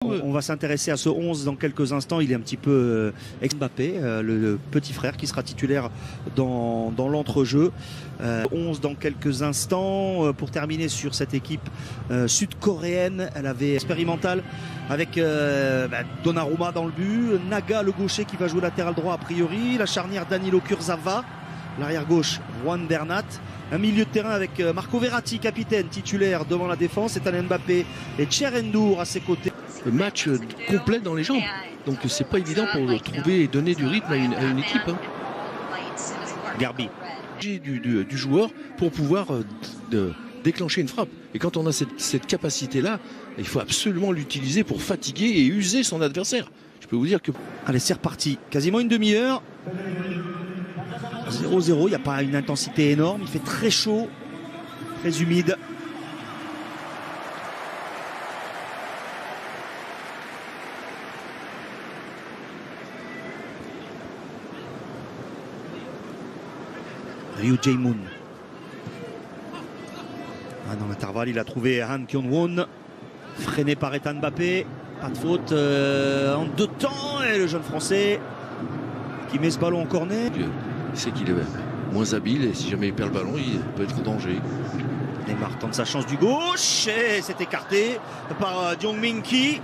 On va s'intéresser à ce 11 dans quelques instants. Il est un petit peu Mbappé, le petit frère qui sera titulaire dans l'entrejeu. 11 dans quelques instants. Pour terminer sur cette équipe sud-coréenne, elle avait expérimental avec Donnarumma dans le but, Naga le gaucher qui va jouer latéral droit a priori, la charnière Danilo Kurzawa, l'arrière gauche Juan Bernat. Un milieu de terrain avec Marco Verratti, capitaine titulaire devant la défense, Ethan Mbappé et Chernobyl à ses côtés. Le match complet dans les jambes, donc c'est pas évident pour trouver et donner du rythme à une équipe. Garbi Du joueur pour pouvoir déclencher une frappe. Et quand on a cette capacité-là, il faut absolument l'utiliser pour fatiguer et user son adversaire. Je peux vous dire que... Allez, c'est reparti. Quasiment une demi-heure. 0-0, il n'y a pas une intensité énorme. Il fait très chaud, très humide. Ryu Jae-moon. Dans l'intervalle, il a trouvé Han Kyung-won. Freiné par Ethan Mbappé. Pas de faute en deux temps. Et le jeune français qui met ce ballon en corner. Il sait qu'il est moins habile et si jamais il perd le ballon, il peut être en danger. Neymar tente sa chance du gauche et c'est écarté par Jong Min-ki.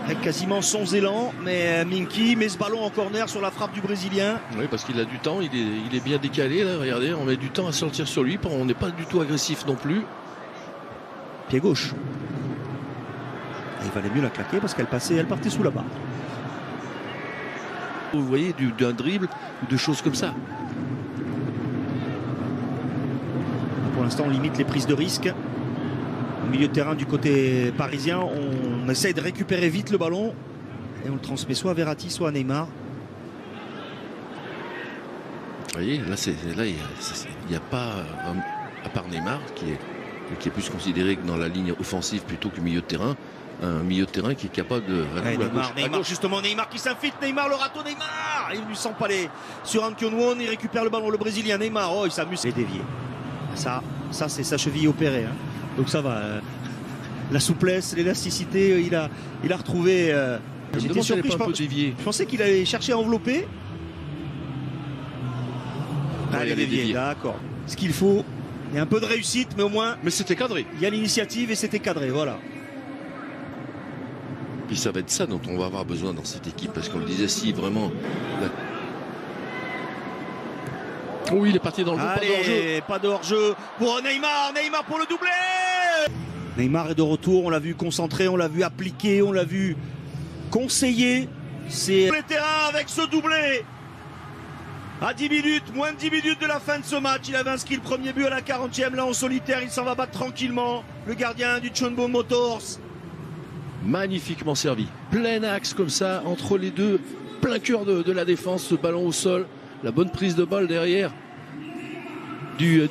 Avec quasiment son élan, mais Min-ki met ce ballon en corner sur la frappe du Brésilien. Oui, parce qu'il a du temps, il est bien décalé là, regardez, on met du temps à sortir sur lui, on n'est pas du tout agressif non plus. Pied gauche. Et il valait mieux la claquer parce elle partait sous la barre. Vous voyez, d'un dribble ou de choses comme ça. Pour l'instant, on limite les prises de risque. Au milieu de terrain du côté parisien, on essaye de récupérer vite le ballon et on le transmet soit à Verratti, soit à Neymar. Vous voyez, là, il n'y a pas, à part Neymar, qui est plus considéré que dans la ligne offensive plutôt que milieu de terrain, un milieu de terrain qui est capable de... Neymar, justement, Neymar qui s'infiltre, Neymar, le râteau, Neymar. Il lui sent pas les sur Han Kyung-won, il récupère le ballon, le Brésilien, Neymar, il s'amuse. Et dévié. Ça c'est sa cheville opérée. Donc ça va. La souplesse, l'élasticité, il a retrouvé. J'étais surpris, je pensais qu'il allait chercher à envelopper. Il est dévié, d'accord. Ce qu'il faut, il y a un peu de réussite, mais au moins. Mais c'était cadré. Il y a l'initiative et c'était cadré, voilà. Puis ça va être ça dont on va avoir besoin dans cette équipe, parce qu'on le disait, si vraiment... Oui, il est parti dans le jeu, pas de hors-jeu pour Neymar pour le doublé. Neymar est de retour, on l'a vu concentré, on l'a vu appliqué, on l'a vu conseiller. C'est le terrain avec ce doublé. À 10 minutes, moins de 10 minutes de la fin de ce match, il avait inscrit le premier but à la 40e, là en solitaire, il s'en va battre tranquillement. Le gardien du Chunbo Motors. Magnifiquement servi, plein axe comme ça, entre les deux, plein cœur de la défense, ce ballon au sol, la bonne prise de balle derrière du